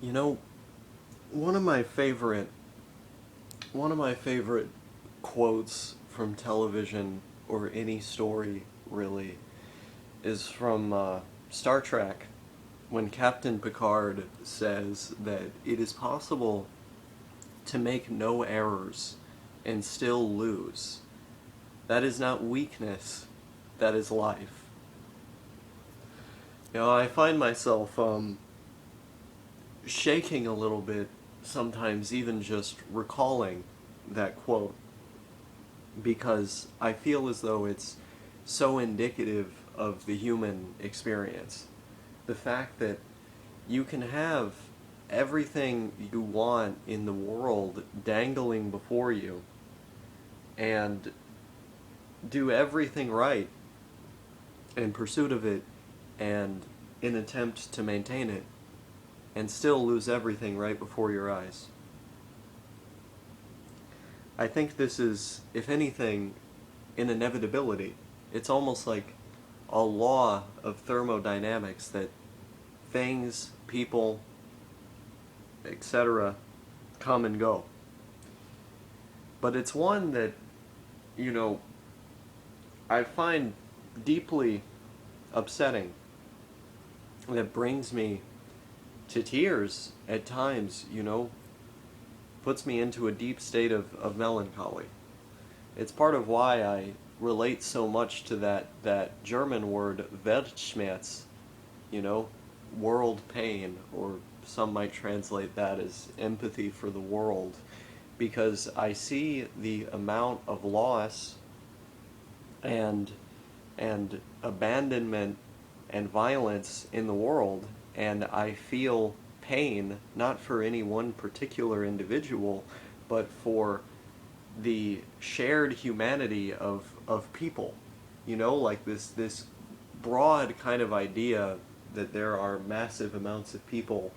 You know, one of my favorite one of my favorite quotes from television or any story really is from Star Trek when Captain Picard says that it is possible to make no errors and still lose. That is not weakness, that is life. I find myself shaking a little bit sometimes, even just recalling that quote, because I feel as though it's so indicative of the human experience. The fact that you can have everything you want in the world dangling before you and do everything right in pursuit of it and in attempt to maintain it, and still lose everything right before your eyes. I think this is, if anything, an inevitability. It's almost like a law of thermodynamics that things, people, etc., come and go. But it's one that, you know, I find deeply upsetting, that brings me to tears at times, puts me into a deep state of melancholy. It's part of why I relate so much to that German word Weltschmerz, you know, world pain, or some might translate that as empathy for the world, because I see the amount of loss and abandonment and violence in the world, and I feel pain not for any one particular individual, but for the shared humanity of people. Like this broad kind of idea that there are massive amounts of people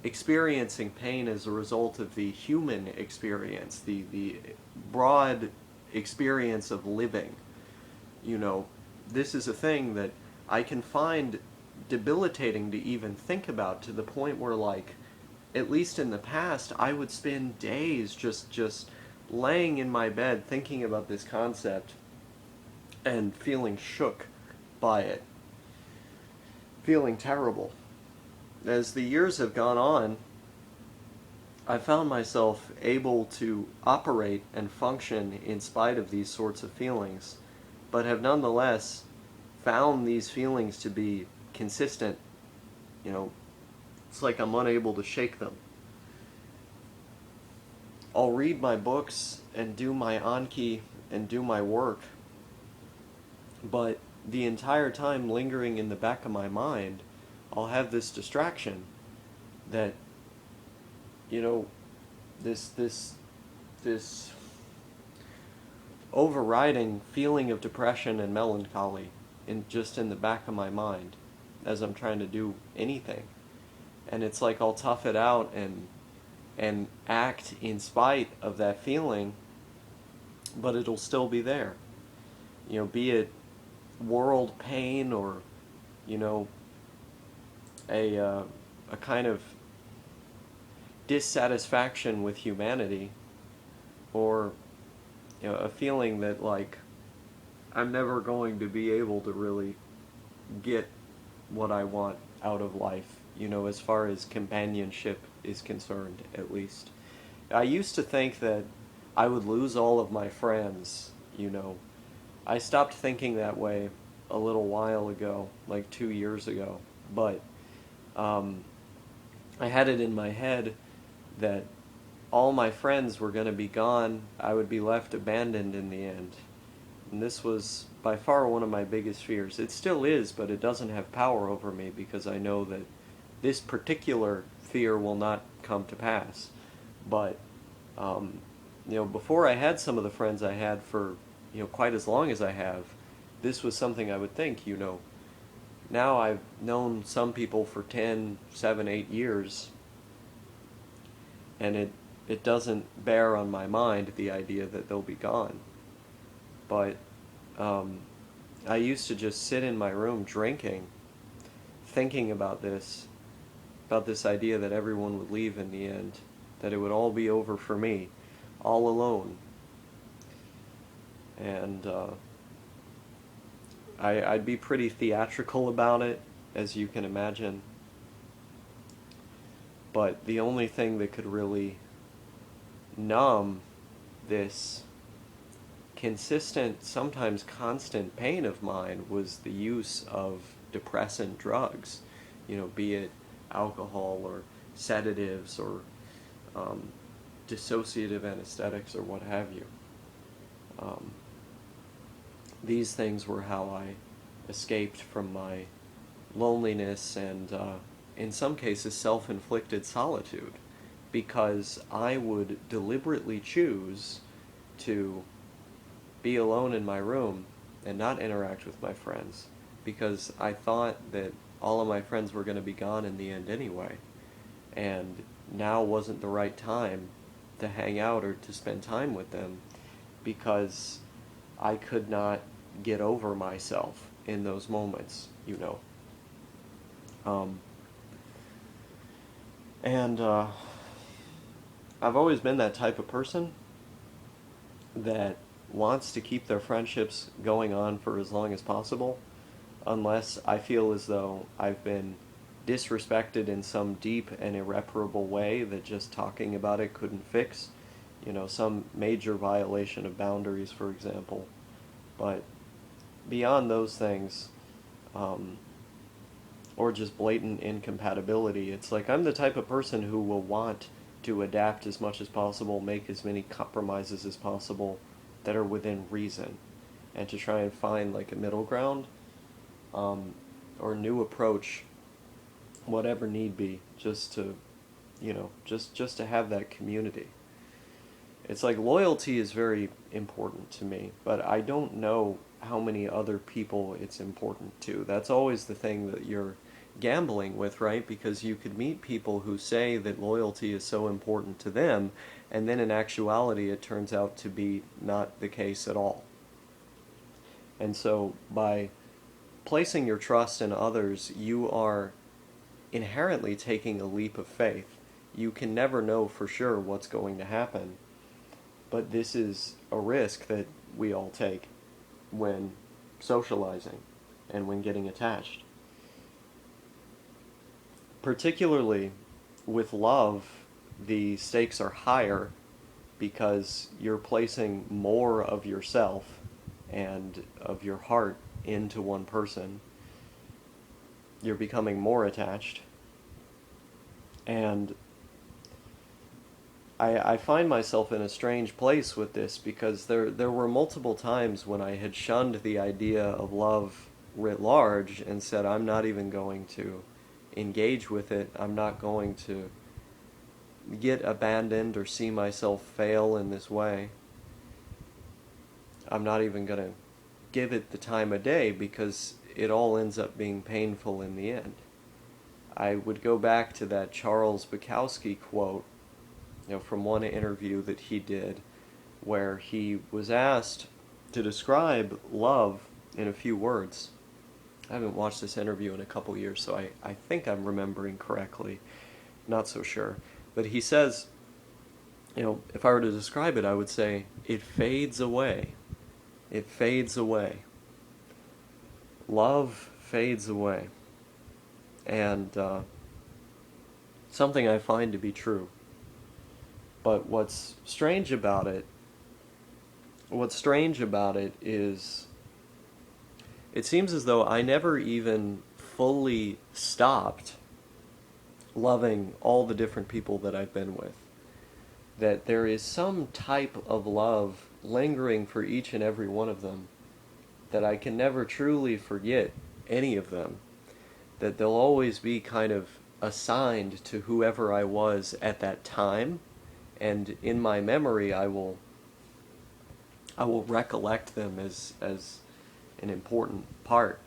experiencing pain as a result of the human experience, the broad experience of living. you know, this is a thing that I can find debilitating to even think about, to the point where, like, at least in the past, I would spend days just laying in my bed thinking about this concept and feeling shook by it, feeling terrible. As the years have gone on, I found myself able to operate and function in spite of these sorts of feelings, but have nonetheless found these feelings to be consistent. You know, it's like I'm unable to shake them. I'll read my books and do my Anki and do my work, but the entire time lingering in the back of my mind, I'll have this distraction that, you know, this overriding feeling of depression and melancholy in the back of my mind as I'm trying to do anything. And it's like I'll tough it out and act in spite of that feeling, but it'll still be there. Be it world pain, or you know a kind of dissatisfaction with humanity, or a feeling that, like, I'm never going to be able to really get what I want out of life, as far as companionship is concerned, at least. I used to think that I would lose all of my friends. I stopped thinking that way a little while ago, like 2 years ago, but I had it in my head that all my friends were going to be gone. I would be left abandoned in the end. And this was by far one of my biggest fears. It still is, but it doesn't have power over me, because I know that this particular fear will not come to pass. But, before I had some of the friends I had for, quite as long as I have, this was something I would think. Now I've known some people for 10, 7, 8 years, and it doesn't bear on my mind the idea that they'll be gone. But I used to just sit in my room drinking, thinking about this, about this idea that everyone would leave in the end, that it would all be over for me, all alone. And I'd be pretty theatrical about it, as you can imagine. But the only thing that could really numb this consistent, sometimes constant pain of mine was the use of depressant drugs, be it alcohol or sedatives or dissociative anesthetics or what have you. These things were how I escaped from my loneliness and, in some cases, self-inflicted solitude, because I would deliberately choose to be alone in my room and not interact with my friends, because I thought that all of my friends were going to be gone in the end anyway, and now wasn't the right time to hang out or to spend time with them, because I could not get over myself in those moments, And I've always been that type of person that wants to keep their friendships going on for as long as possible, unless I feel as though I've been disrespected in some deep and irreparable way that just talking about it couldn't fix. Some major violation of boundaries, for example. But beyond those things, or just blatant incompatibility, it's like I'm the type of person who will want to adapt as much as possible, make as many compromises as possible that are within reason, and to try and find like a middle ground, or new approach, whatever need be, just to, just to have that community. It's like loyalty is very important to me, but I don't know how many other people it's important to. That's always the thing that you're gambling with, right? Because you could meet people who say that loyalty is so important to them, and then in actuality it turns out to be not the case at all. And so by placing your trust in others, you are inherently taking a leap of faith. You can never know for sure what's going to happen, but this is a risk that we all take when socializing and when getting attached. Particularly with love, the stakes are higher because you're placing more of yourself and of your heart into one person. You're becoming more attached. And I find myself in a strange place with this, because there were multiple times when I had shunned the idea of love writ large and said, I'm not even going to engage with it. I'm not going to get abandoned or see myself fail in this way. I'm not even going to give it the time of day, because it all ends up being painful in the end. I would go back to that Charles Bukowski quote, from one interview that he did, where he was asked to describe love in a few words. I haven't watched this interview in a couple years, so I think I'm remembering correctly. Not so sure. But he says, if I were to describe it, I would say, it fades away. It fades away. Love fades away. And something I find to be true. But what's strange about it is, it seems as though I never even fully stopped loving all the different people that I've been with. That there is some type of love lingering for each and every one of them, that I can never truly forget any of them. That they'll always be kind of assigned to whoever I was at that time, and in my memory I will recollect them as an important part.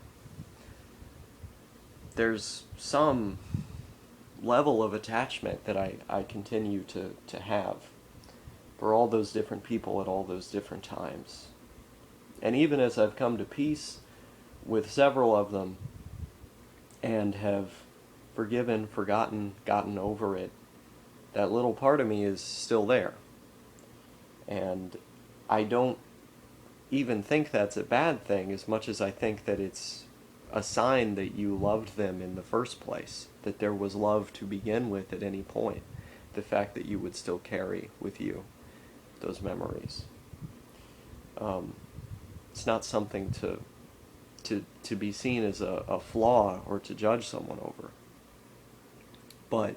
There's some level of attachment that I continue to have for all those different people at all those different times. And even as I've come to peace with several of them and have forgiven, forgotten, gotten over it, that little part of me is still there. And I don't even think that's a bad thing as much as I think that it's a sign that you loved them in the first place, that there was love to begin with at any point, the fact that you would still carry with you those memories. It's not something to be seen as a flaw or to judge someone over. But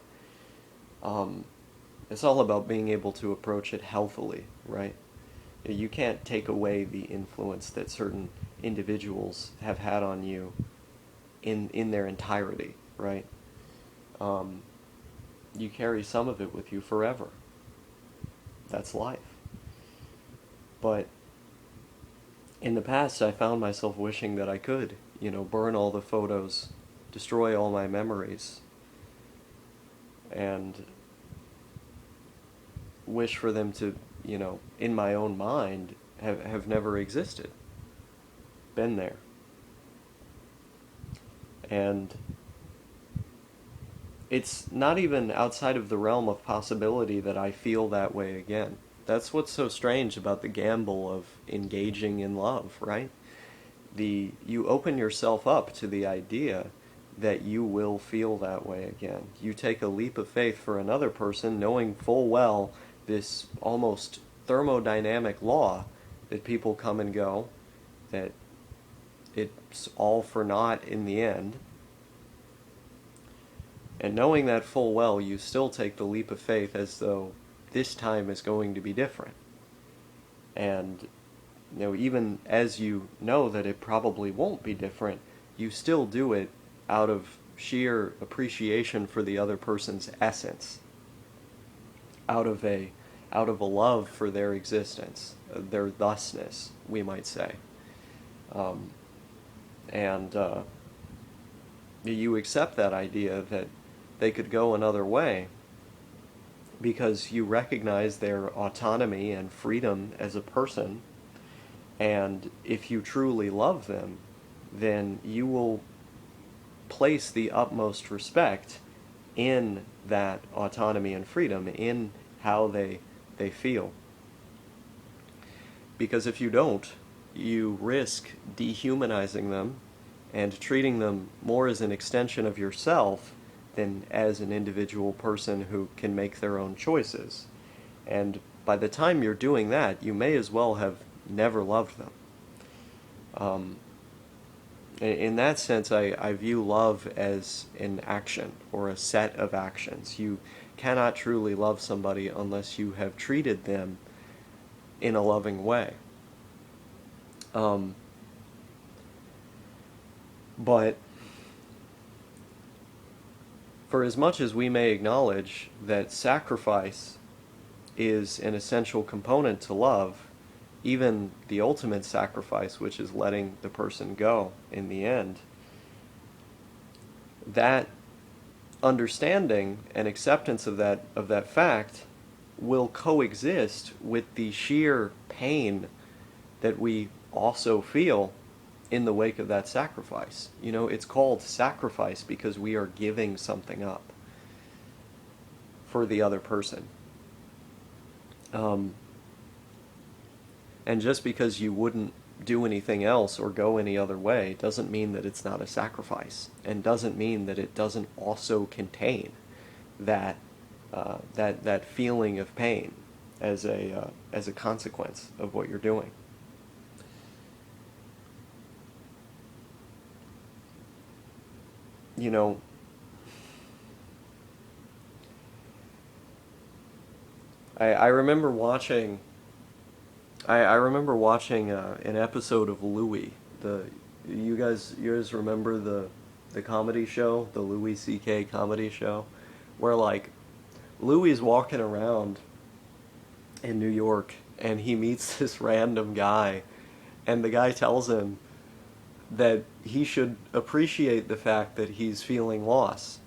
it's all about being able to approach it healthily, right? You can't take away the influence that certain individuals have had on you in their entirety, right? You carry some of it with you forever. That's life. But in the past, I found myself wishing that I could, burn all the photos, destroy all my memories, and wish for them to, in my own mind, have never existed, been there. And it's not even outside of the realm of possibility that I feel that way again. That's what's so strange about the gamble of engaging in love, right? You open yourself up to the idea that you will feel that way again. You take a leap of faith for another person, knowing full well this almost thermodynamic law that people come and go, that it's all for naught in the end. And knowing that full well, you still take the leap of faith as though this time is going to be different. And even as you know that it probably won't be different, you still do it out of sheer appreciation for the other person's essence, out of a love for their existence, their thusness, we might say. And you accept that idea that they could go another way because you recognize their autonomy and freedom as a person. And if you truly love them, then you will place the utmost respect in that autonomy and freedom, in how they feel. Because if you don't, you risk dehumanizing them and treating them more as an extension of yourself than as an individual person who can make their own choices. And by the time you're doing that, you may as well have never loved them. In that sense, I view love as an action or a set of actions. You cannot truly love somebody unless you have treated them in a loving way. But for as much as we may acknowledge that sacrifice is an essential component to love, even the ultimate sacrifice, which is letting the person go in the end, that understanding and acceptance of that fact will coexist with the sheer pain that we also feel in the wake of that sacrifice. It's called sacrifice because we are giving something up for the other person. And just because you wouldn't do anything else or go any other way doesn't mean that it's not a sacrifice, and doesn't mean that it doesn't also contain that feeling of pain as a consequence of what you're doing. I remember watching. I remember watching an episode of Louie. You guys remember the comedy show, the Louis C.K. comedy show, where Louie's walking around in New York and he meets this random guy, and the guy tells him that he should appreciate the fact that he's feeling loss.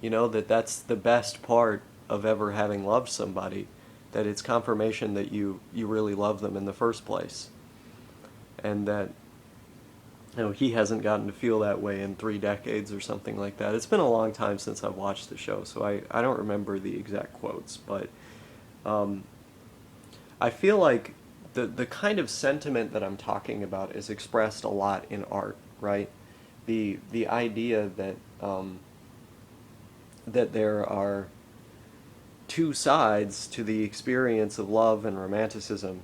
That's the best part of ever having loved somebody, that it's confirmation that you really love them in the first place. And that he hasn't gotten to feel that way in 3 decades or something like that. It's been a long time since I've watched the show, so I don't remember the exact quotes, but um, I feel like the kind of sentiment that I'm talking about is expressed a lot in art, right? The idea that that there are two sides to the experience of love and romanticism.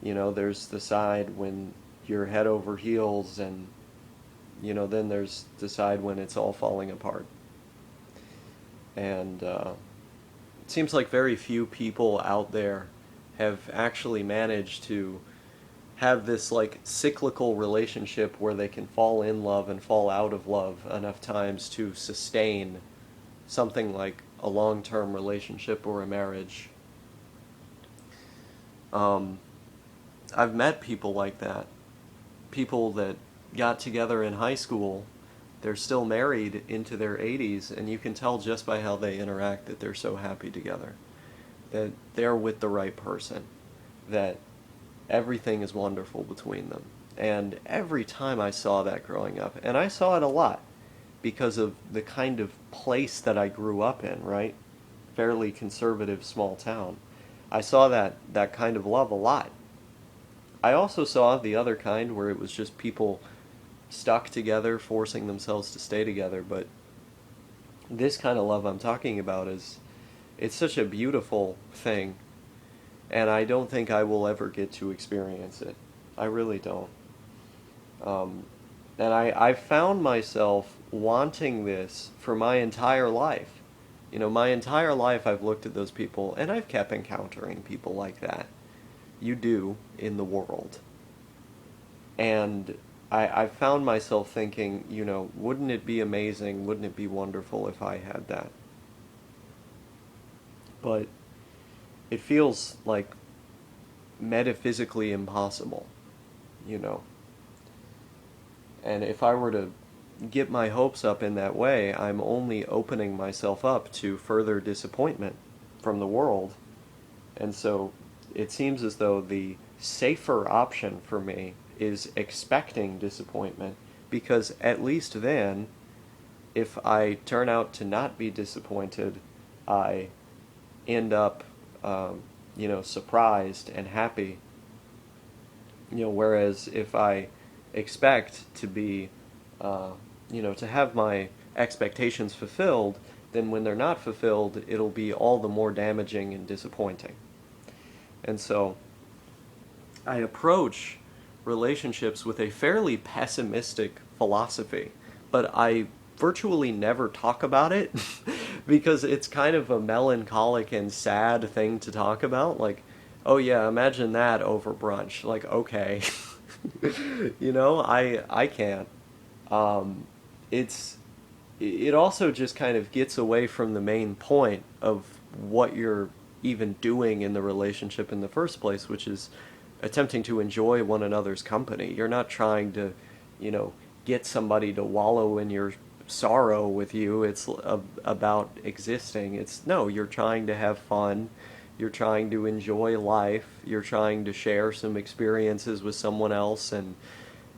There's the side when you're head over heels, and then there's the side when it's all falling apart. And it seems like very few people out there have actually managed to have this like cyclical relationship where they can fall in love and fall out of love enough times to sustain something like a long-term relationship or a marriage. Um, I've met people like that. People that got together in high school, they're still married into their 80s, and you can tell just by how they interact that they're so happy together, that they're with the right person, that everything is wonderful between them. And every time I saw that growing up, and I saw it a lot because of the kind of place that I grew up in, right? Fairly conservative small town. I saw that kind of love a lot. I also saw the other kind where it was just people stuck together, forcing themselves to stay together. But this kind of love I'm talking about it's such a beautiful thing, and I don't think I will ever get to experience it. I really don't. Um, and I found myself wanting this for my entire life. My entire life I've looked at those people, and I've kept encountering people like that. You do in the world. And I found myself thinking, wouldn't it be amazing, wouldn't it be wonderful if I had that? But it feels like metaphysically impossible, you know. And if I were to get my hopes up in that way, I'm only opening myself up to further disappointment from the world. And so it seems as though the safer option for me is expecting disappointment, because at least then, if I turn out to not be disappointed, I end up, surprised and happy. Whereas if I expect to be, to have my expectations fulfilled, then when they're not fulfilled, it'll be all the more damaging and disappointing. And so I approach relationships with a fairly pessimistic philosophy, but I virtually never talk about it because it's kind of a melancholic and sad thing to talk about. Like, oh yeah, imagine that over brunch. Like, okay. I can't. Um, it's it also just kind of gets away from the main point of what you're even doing in the relationship in the first place, which is attempting to enjoy one another's company. You're not trying to, you know, get somebody to wallow in your sorrow with you. It's about existing. It's no, you're trying to have fun. You're trying to enjoy life. You're trying to share some experiences with someone else, and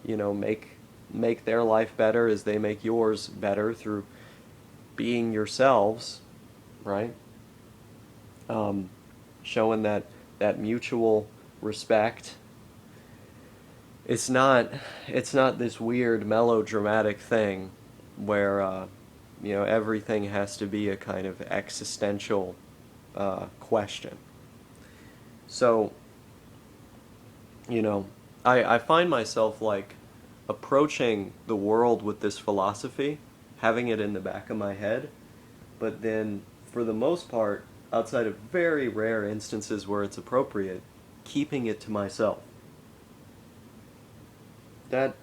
make their life better as they make yours better through being yourselves, right? Um, Showing that mutual respect. It's not this weird melodramatic thing where everything has to be a kind of existential question. So you know, I find myself like approaching the world with this philosophy, having it in the back of my head, but then for the most part, outside of very rare instances where it's appropriate, keeping it to myself. That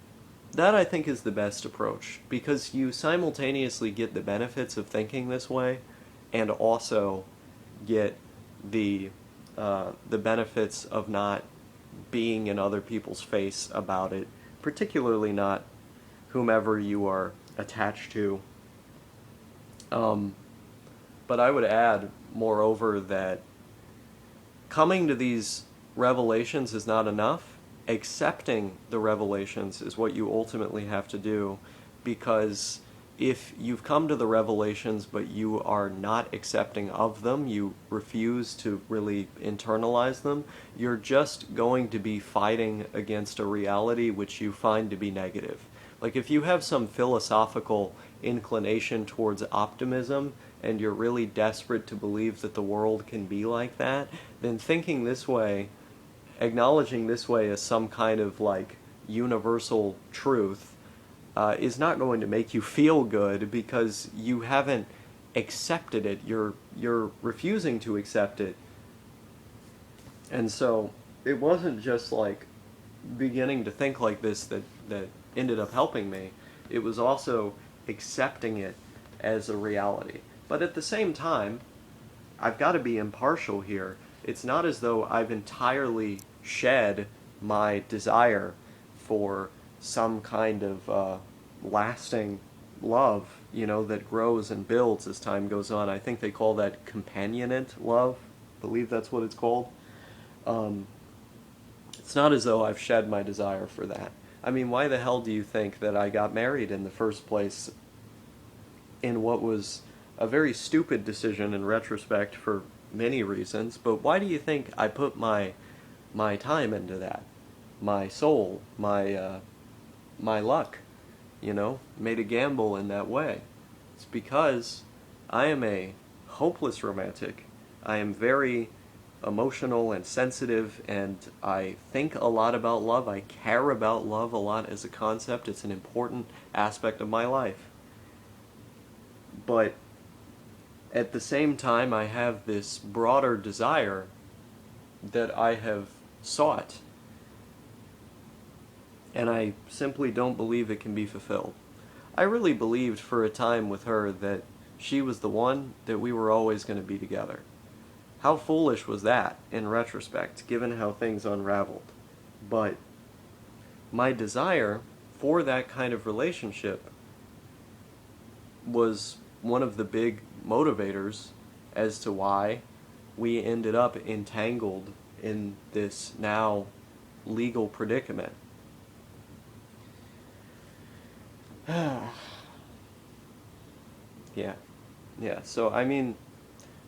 that I think is the best approach, because you simultaneously get the benefits of thinking this way, and also get the the benefits of not being in other people's face about it, particularly not whomever you are attached to. Um, but I would add, moreover, that coming to these revelations is not enough. accepting the revelations is what you ultimately have to do, because if you've come to the revelations but you are not accepting of them, you refuse to really internalize them, you're just going to be fighting against a reality which you find to be negative. Like if you have some philosophical inclination towards optimism and you're really desperate to believe that the world can be like that, then thinking this way, acknowledging this way as some kind of like universal truth, is not going to make you feel good because you haven't accepted it. You're refusing to accept it. And so it wasn't just like beginning to think like this that ended up helping me. It was also accepting it as a reality. But at the same time, I've got to be impartial here. It's not as though I've entirely shed my desire for some kind of lasting love, that grows and builds as time goes on. I think they call that companionate love. I believe that's what it's called. It's not as though I've shed my desire for that. I mean, why the hell do you think that I got married in the first place in what was a very stupid decision in retrospect for many reasons, but why do you think I put my time into that? My soul, my luck, made a gamble in that way. It's because I am a hopeless romantic. I am very emotional and sensitive, and I think a lot about love. I care about love a lot as a concept. It's an important aspect of my life. But at the same time, I have this broader desire that I have sought, and I simply don't believe it can be fulfilled. I really believed for a time with her that she was the one, that we were always going to be together. How foolish was that in retrospect, given how things unraveled? But my desire for that kind of relationship was one of the big motivators as to why we ended up entangled in this now legal predicament. Yeah. Yeah. So I mean,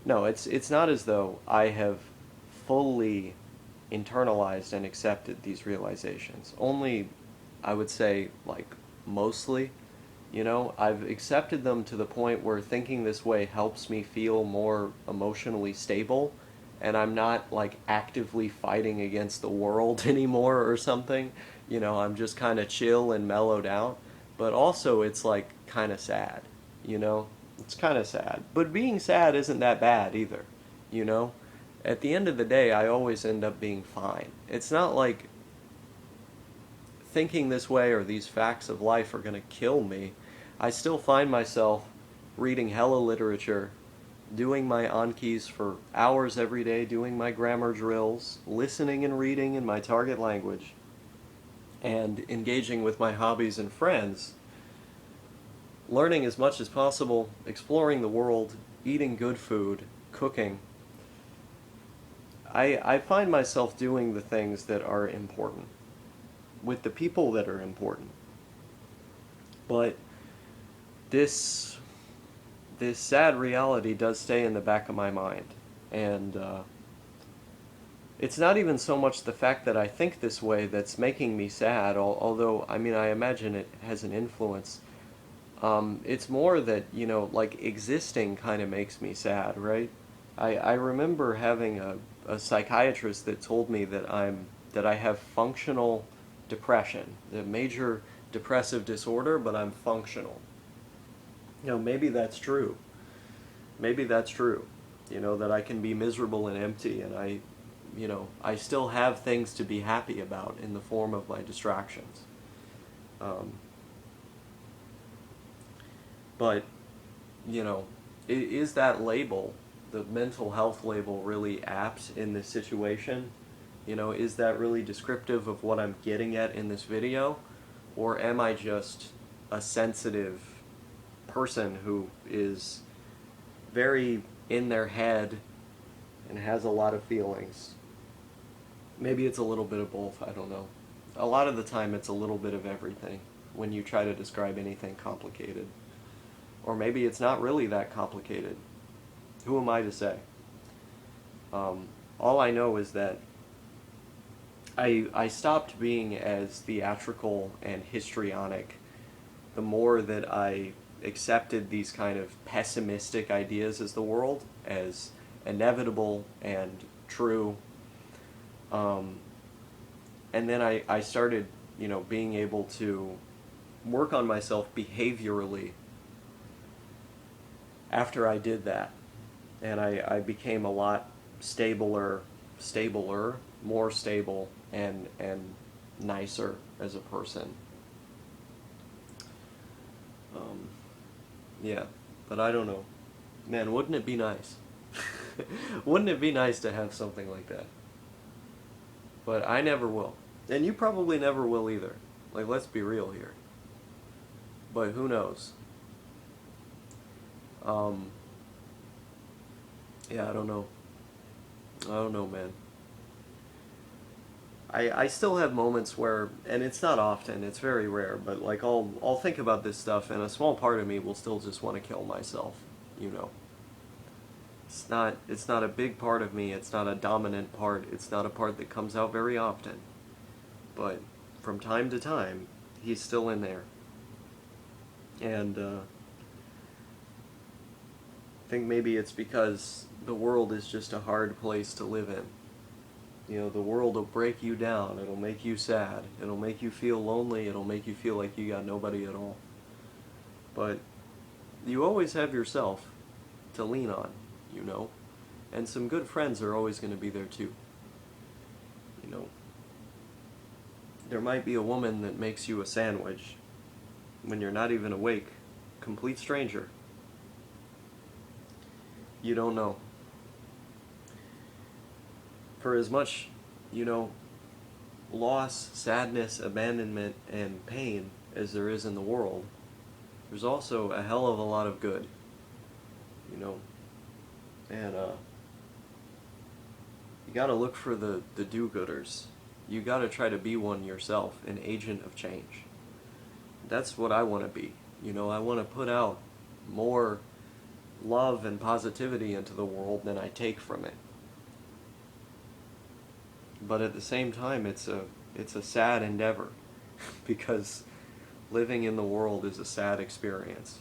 no, it's not as though I have fully internalized and accepted these realizations. Only, I would say, like, mostly. I've accepted them to the point where thinking this way helps me feel more emotionally stable, and I'm not like actively fighting against the world anymore or something. I'm just kind of chill and mellowed out. But also, it's like kind of sad, you know? It's kind of sad. But being sad isn't that bad either, you know? At the end of the day, I always end up being fine. It's not like thinking this way or these facts of life are going to kill me. I still find myself reading hella literature, doing my Ankis for hours every day, doing my grammar drills, listening and reading in my target language, and engaging with my hobbies and friends, learning as much as possible, exploring the world, eating good food, cooking. I find myself doing the things that are important, with the people that are important. But this sad reality does stay in the back of my mind, and it's not even so much the fact that I think this way that's making me sad, although, I mean, I imagine it has an influence. It's more that, like, existing kind of makes me sad, right? I remember having a psychiatrist that told me that I have functional depression, the major depressive disorder, but I'm functional. Maybe that's true. Maybe that's true. That I can be miserable and empty, and I still have things to be happy about in the form of my distractions. But, is that label, the mental health label, really apt in this situation? Is that really descriptive of what I'm getting at in this video? Or am I just a sensitive person who is very in their head and has a lot of feelings? Maybe it's a little bit of both, I don't know. a lot of the time it's a little bit of everything when you try to describe anything complicated. Or maybe it's not really that complicated. Who am I to say? All I know is that I stopped being as theatrical and histrionic the more that I accepted these kind of pessimistic ideas as the world, as inevitable and true. Um, and then I started, being able to work on myself behaviorally after I did that. And I became a lot stabler, more stable, and nicer as a person. Um, yeah, but I don't know. Man, wouldn't it be nice? Wouldn't it be nice to have something like that? But I never will. And you probably never will either. Like, let's be real here. But who knows? Um, yeah, I don't know. I don't know, man. I still have moments where, and it's not often, it's very rare, but like I'll think about this stuff and a small part of me will still just want to kill myself, you know. It's not a big part of me, it's not a dominant part, it's not a part that comes out very often. But from time to time, he's still in there. And I think maybe it's because the world is just a hard place to live in. The world will break you down. It'll make you sad. It'll make you feel lonely. It'll make you feel like you got nobody at all. But you always have yourself to lean on, you know? And some good friends are always going to be there too. You know, there might be a woman that makes you a sandwich when you're not even awake. Complete stranger. You don't know. For as much, loss, sadness, abandonment, and pain as there is in the world, there's also a hell of a lot of good, you know, and you gotta look for the do-gooders. You gotta try to be one yourself, an agent of change. That's what I want to be. I want to put out more love and positivity into the world than I take from it. But at the same time, it's a sad endeavor because living in the world is a sad experience.